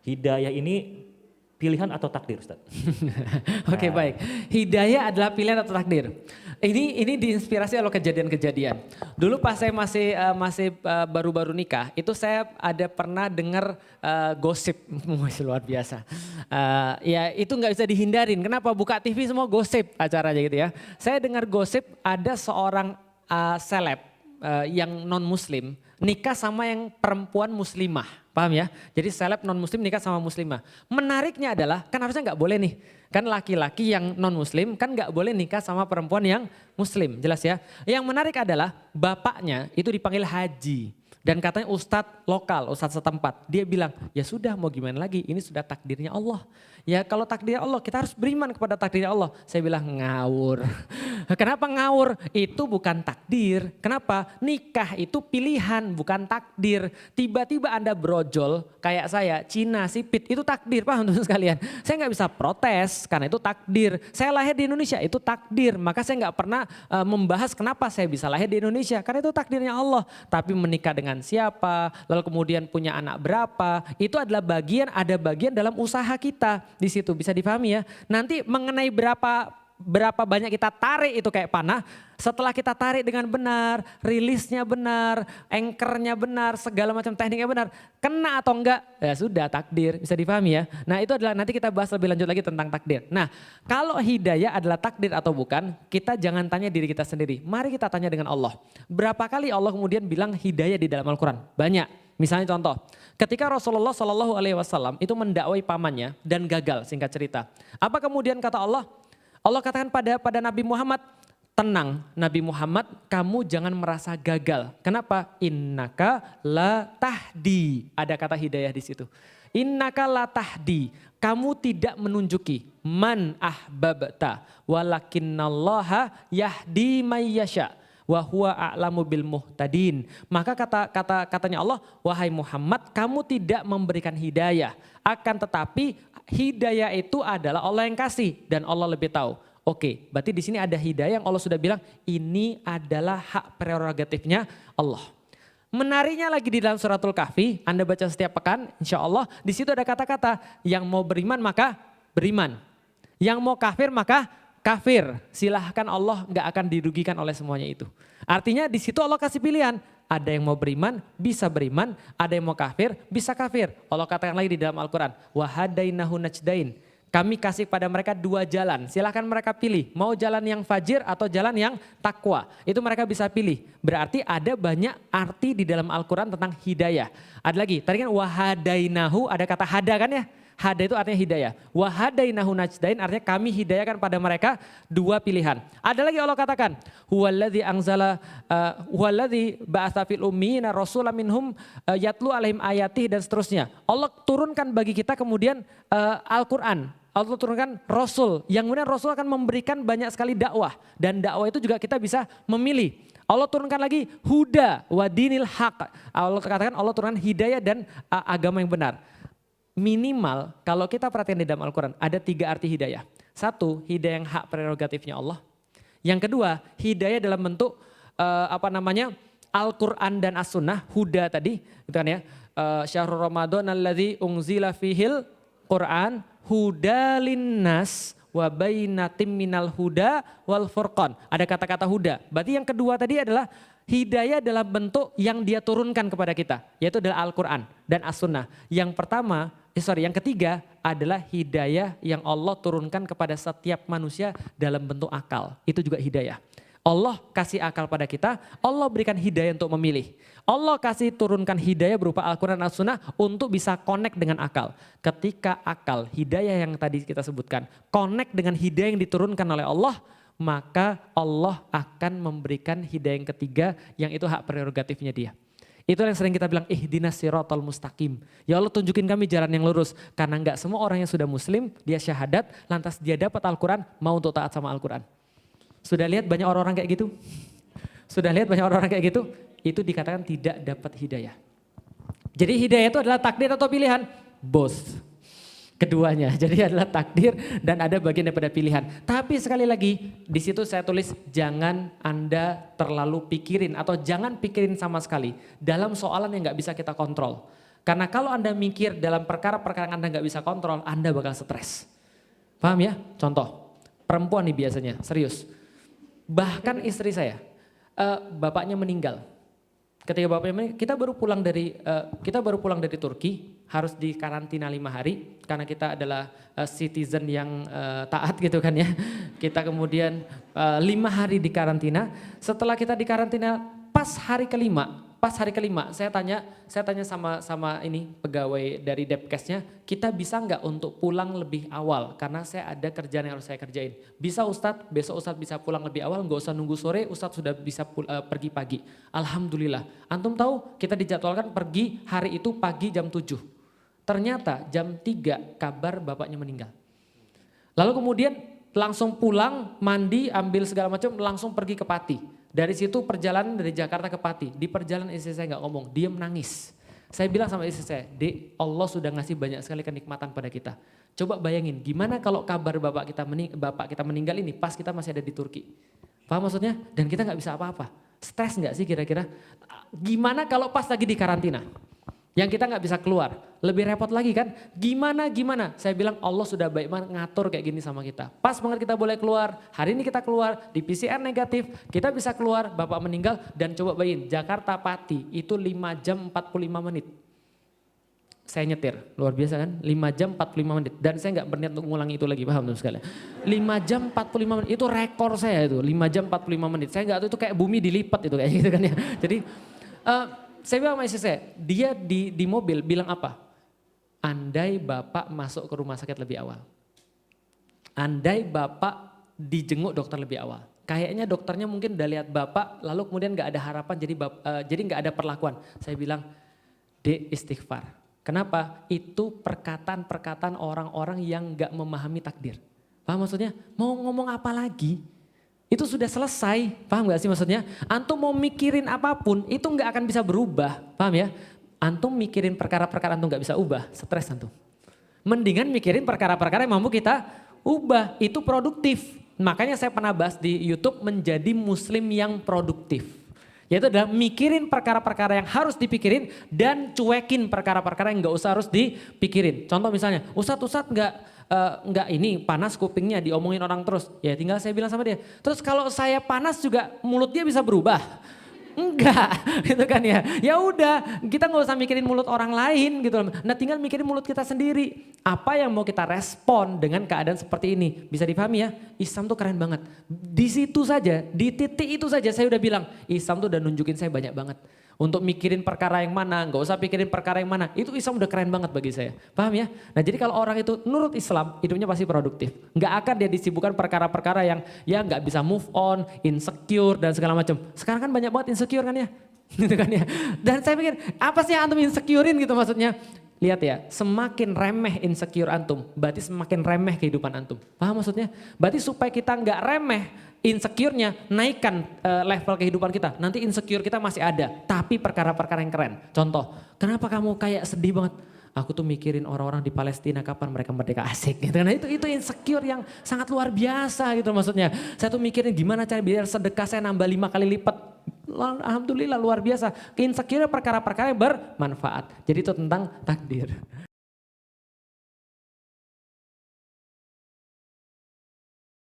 Hidayah ini pilihan atau takdir, Ustaz? Oke, Nah, baik. Hidayah adalah pilihan atau takdir. Ini diinspirasi oleh kejadian-kejadian. Dulu pas saya masih baru-baru nikah, itu saya ada pernah dengar gosip, masih luar biasa. Ya itu nggak bisa dihindarin. Kenapa? Buka TV semua gosip acaranya gitu ya. Saya dengar gosip ada seorang seleb yang non muslim nikah sama yang perempuan muslimah, paham ya? Jadi seleb non muslim nikah sama muslimah. Menariknya adalah kan harusnya nggak boleh nih, kan laki-laki yang non muslim kan nggak boleh nikah sama perempuan yang muslim, jelas ya? Yang menarik adalah bapaknya itu dipanggil haji. Dan katanya ustadz lokal, ustadz setempat. Dia bilang, ya sudah mau gimana lagi, ini sudah takdirnya Allah. Ya kalau takdir Allah kita harus beriman kepada takdirnya Allah. Saya bilang ngawur. Kenapa ngawur? Itu bukan takdir. Kenapa? Nikah itu pilihan bukan takdir. Tiba-tiba Anda brojol kayak saya, Cina, sipit, itu takdir, paham teman sekalian. Saya nggak bisa protes karena itu takdir. Saya lahir di Indonesia itu takdir. Maka saya nggak pernah membahas kenapa saya bisa lahir di Indonesia. Karena itu takdirnya Allah. Tapi menikah dengan siapa, lalu kemudian punya anak berapa, itu adalah ada bagian dalam usaha kita. Di situ bisa dipahami ya. Nanti mengenai berapa banyak kita tarik itu kayak panah, setelah kita tarik dengan benar, rilisnya benar, anchornya benar, segala macam tekniknya benar, kena atau enggak, ya sudah takdir, bisa dipahami ya. Nah itu adalah nanti kita bahas lebih lanjut lagi tentang takdir. Nah kalau hidayah adalah takdir atau bukan, kita jangan tanya diri kita sendiri, mari kita tanya dengan Allah. Berapa kali Allah kemudian bilang hidayah di dalam Al-Quran? Banyak. Misalnya contoh, ketika Rasulullah Shallallahu Alaihi Wasallam itu mendakwai pamannya dan gagal, singkat cerita. Apa kemudian kata Allah? Allah katakan pada Nabi Muhammad, tenang Nabi Muhammad, kamu jangan merasa gagal. Kenapa? Innaka la tahdi. Ada kata hidayah di situ. Innaka la tahdi. Kamu tidak menunjuki man ahbabta walakinnallaha yahdi may yasha. Wa huwa a'lamu bil muhtadin. Maka katanya Allah, wahai Muhammad, kamu tidak memberikan hidayah. Akan tetapi hidayah itu adalah Allah yang kasih dan Allah lebih tahu. Oke, berarti di sini ada hidayah yang Allah sudah bilang ini adalah hak prerogatifnya Allah. Menariknya lagi di dalam suratul Kahfi, Anda baca setiap pekan, insya Allah di situ ada kata-kata yang mau beriman maka beriman, yang mau kafir maka kafir. Silahkan, Allah nggak akan dirugikan oleh semuanya itu. Artinya di situ Allah kasih pilihan. Ada yang mau beriman, bisa beriman. Ada yang mau kafir, bisa kafir. Allah katakan lagi di dalam Al-Quran. Wahadainahu najdain. Kami kasih pada mereka dua jalan. Silahkan mereka pilih. Mau jalan yang fajir atau jalan yang takwa. Itu mereka bisa pilih. Berarti ada banyak arti di dalam Al-Quran tentang hidayah. Ada lagi. Tadi kan wahadainahu, ada kata hada kan ya. Hada itu artinya hidayah. Wahadainahu najdain artinya kami hidayahkan pada mereka dua pilihan. Ada lagi Allah katakan, huwaladzi ba'atsa fil ummiyina rasulan minhum yatlu alaihim ayatih dan seterusnya. Allah turunkan bagi kita kemudian Al-Qur'an. Allah turunkan Rasul, yang kemudian Rasul akan memberikan banyak sekali dakwah. Dan dakwah itu juga kita bisa memilih. Allah turunkan lagi huda wa dinil haq. Allah katakan Allah turunkan hidayah dan agama yang benar. Minimal kalau kita perhatikan di dalam Al-Quran ada 3 arti hidayah. 1, hidayah yang hak prerogatifnya Allah. Yang kedua, hidayah dalam bentuk Al-Quran dan As-Sunnah, huda tadi, gitu kan ya. Syahrul Ramadan alladzi unzila fihil Quran huda linnas wa bainatim minal huda wal furqan. Ada kata-kata huda. Berarti yang kedua tadi adalah hidayah dalam bentuk yang dia turunkan kepada kita, yaitu adalah Al-Quran dan As-Sunnah. Yang ketiga adalah hidayah yang Allah turunkan kepada setiap manusia dalam bentuk akal. Itu juga hidayah. Allah kasih akal pada kita, Allah berikan hidayah untuk memilih. Allah kasih turunkan hidayah berupa Al-Quran dan As-Sunnah untuk bisa connect dengan akal. Ketika akal, hidayah yang tadi kita sebutkan, connect dengan hidayah yang diturunkan oleh Allah, maka Allah akan memberikan hidayah yang ketiga yang itu hak prerogatifnya dia. Itulah yang sering kita bilang ihdinas siratal mustaqim. Ya Allah tunjukin kami jalan yang lurus. Karena enggak semua orang yang sudah muslim, dia syahadat, lantas dia dapat Al-Quran, mau untuk taat sama Al-Quran. Sudah lihat banyak orang-orang kayak gitu? Sudah lihat banyak orang-orang kayak gitu? Itu dikatakan tidak dapat hidayah. Jadi hidayah itu adalah takdir atau pilihan? Both. Keduanya, jadi adalah takdir dan ada bagian daripada pilihan. Tapi sekali lagi di situ saya tulis jangan Anda terlalu pikirin atau jangan pikirin sama sekali dalam soalan yang nggak bisa kita kontrol. Karena kalau Anda mikir dalam perkara-perkara yang Anda nggak bisa kontrol, Anda bakal stres. Paham ya? Contoh, perempuan nih biasanya, serius. Bahkan istri saya, bapaknya meninggal. Ketika bapaknya meninggal, kita baru pulang dari Turki, harus di karantina 5 hari karena kita adalah citizen yang taat gitu kan ya. Kita kemudian 5 hari di karantina. Setelah kita di karantina, pas hari kelima saya tanya sama ini pegawai dari Depkesnya, kita bisa nggak untuk pulang lebih awal karena saya ada kerjaan yang harus saya kerjain. Bisa Ustadz, besok Ustadz bisa pulang lebih awal, nggak usah nunggu sore, Ustadz sudah bisa pergi pagi. Alhamdulillah. Antum tahu kita dijadwalkan pergi hari itu pagi jam 7. Ternyata jam 3 kabar bapaknya meninggal. Lalu kemudian langsung pulang, mandi, ambil segala macam, langsung pergi ke Pati. Dari situ perjalanan dari Jakarta ke Pati, di perjalanan istri saya nggak ngomong, dia menangis. Saya bilang sama istri saya, Dek, Allah sudah ngasih banyak sekali kenikmatan pada kita. Coba bayangin, gimana kalau kabar bapak kita meninggal ini pas kita masih ada di Turki. Paham maksudnya? Dan kita nggak bisa apa-apa. Stres nggak sih kira-kira? Gimana kalau pas lagi di karantina? Yang kita nggak bisa keluar, lebih repot lagi kan? Gimana? Saya bilang Allah sudah baik banget ngatur kayak gini sama kita. Pas banget kita boleh keluar, hari ini kita keluar, di PCR negatif, kita bisa keluar, bapak meninggal dan coba bayangin Jakarta Pati itu 5 jam 45 menit. Saya nyetir, luar biasa kan? 5 jam 45 menit dan saya nggak berniat untuk ngulangi itu lagi, paham tuh sekalian. 5 jam 45 menit, itu rekor saya itu, 5 jam 45 menit. Saya nggak tahu itu kayak bumi dilipat itu kayak gitu kan ya. Jadi saya bilang sama istri saya, dia di mobil bilang apa? Andai bapak masuk ke rumah sakit lebih awal. Andai bapak dijenguk dokter lebih awal. Kayaknya dokternya mungkin udah lihat bapak, lalu kemudian gak ada harapan, jadi gak ada perlakuan. Saya bilang, Dek, istighfar. Kenapa? Itu perkataan-perkataan orang-orang yang gak memahami takdir. Paham maksudnya? Mau ngomong apa lagi? Itu sudah selesai, paham gak sih maksudnya? Antum mau mikirin apapun, itu gak akan bisa berubah, paham ya? Antum mikirin perkara-perkara antum gak bisa ubah, stres antum. Mendingan mikirin perkara-perkara yang mampu kita ubah, itu produktif. Makanya saya pernah bahas di YouTube menjadi muslim yang produktif. Yaitu adalah mikirin perkara-perkara yang harus dipikirin dan cuekin perkara-perkara yang gak usah harus dipikirin. Contoh misalnya, Ustadz nggak ini panas kupingnya diomongin orang terus, ya tinggal saya bilang sama dia, terus kalau saya panas juga mulut dia bisa berubah? Enggak, gitu kan ya. Ya udah, kita nggak usah mikirin mulut orang lain gitu. Nah tinggal mikirin mulut kita sendiri. Apa yang mau kita respon dengan keadaan seperti ini? Bisa dipahami ya? Islam tuh keren banget. Di situ saja, di titik itu saja saya udah bilang, Islam tuh udah nunjukin saya banyak banget. Untuk mikirin perkara yang mana, nggak usah pikirin perkara yang mana. Itu Islam udah keren banget bagi saya. Paham ya? Nah jadi kalau orang itu nurut Islam, hidupnya pasti produktif. Nggak akan dia disibukkan perkara-perkara yang ya nggak bisa move on, insecure dan segala macam. Sekarang kan banyak banget insecure kan ya? Gitu kan ya? Dan saya pikir apa sih yang antum insecurein gitu maksudnya? Lihat ya, semakin remeh insecure antum, berarti semakin remeh kehidupan antum. Paham maksudnya? Berarti supaya kita nggak remeh, insecure-nya naikkan level kehidupan kita. Nanti insecure kita masih ada, tapi perkara-perkara yang keren. Contoh, kenapa kamu kayak sedih banget? Aku tuh mikirin orang-orang di Palestina kapan mereka merdeka, asik gitu. Nah itu insecure yang sangat luar biasa gitu maksudnya. Saya tuh mikirin gimana cara biar sedekah saya nambah 5 kali lipat. Alhamdulillah luar biasa. Insecure perkara-perkara yang bermanfaat. Jadi itu tentang takdir.